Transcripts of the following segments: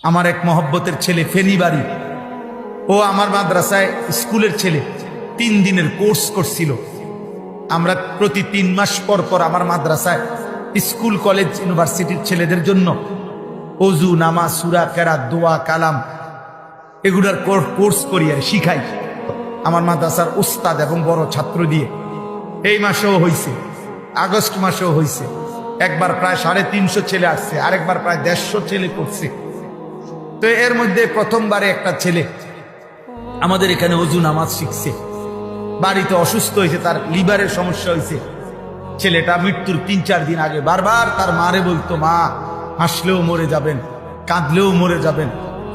আমার এক মহব্বতের ছেলে ফেনীবাড়ি, ও আমার মাদ্রাসায় স্কুলের ছেলে 3 দিনের কোর্স করছিল। আমরা প্রতি 3 মাস পর পর আমার মাদ্রাসায় স্কুল কলেজ ইউনিভার্সিটির ছেলেদের জন্য অজু, নামাজ, সূরা, কেরাত, দোয়া, কালাম এগুলার কোর্স করি আর শিখাই আমার মাদ্রাসার উস্তাদ এবং বড় ছাত্র দিয়ে। এই মাসেও হয়েছে, আগস্ট মাসেও হয়েছে। একবার প্রায় 350 ছেলে আসছে, আরেকবার প্রায় 150 ছেলে করছে। তো এর মধ্যে প্রথমবারে একটা ছেলে আমাদের এখানে অজু নামাজ শিখছে, বাড়িতে অসুস্থ হয়েছে, তার লিভারের সমস্যা হয়েছে। ছেলেটা মৃত্যুর 3-4 দিন আগে বারবার তার মারে বলতো, মা হাসলেও মরে যাবেন, কাঁদলেও মরে যাবেন,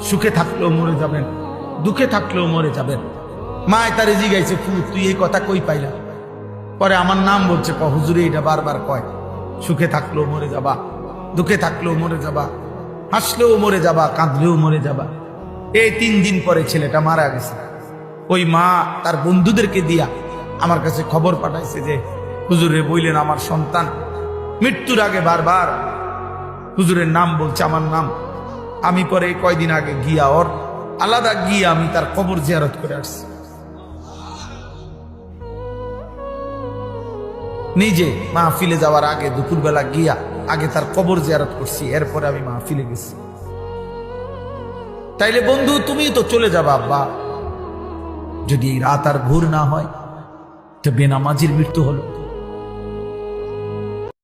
সুখে থাকলেও মরে যাবেন, দুঃখে থাকলেও মরে যাবেন। মায় তারে জিগাইছে, তুই এই কথা কই পাইলা? পরে আমার নাম বলছে, হুজুরে এটা বারবার কয়, সুখে থাকলেও মরে যাবা, দুঃখে থাকলেও মরে যাবা, হাসলেও মরে যাবা, কাঁদলেও মরে যাবা। এই 3 দিন পরে ছেলেটা মারা গেছে। ওই মা তার বন্ধুদেরকে দিয়া আমার কাছে খবর পাঠাইছে যে হুজুরে বললেন আমার সন্তান মৃত্যুর আগে বারবার হুজুরের নাম বলছে, আমার নাম। আমি পরে কয়দিন আগে গিয়া ওর আলাদা গিয়া আমি তার কবর জিয়ারত করে আসছি। নিজে মাহফিলে যাওয়ার আগে দুপুরবেলা গিয়া আগে তার কবর জিয়ারত করছি, এরপরে আমি মাহফিলে গেছি। তাইলে বন্ধু তুমি তো চলে যাবা আব্বা, যদি এই রাত আর ভোর না হয় তো বেনামাজির মৃত্যু হলো।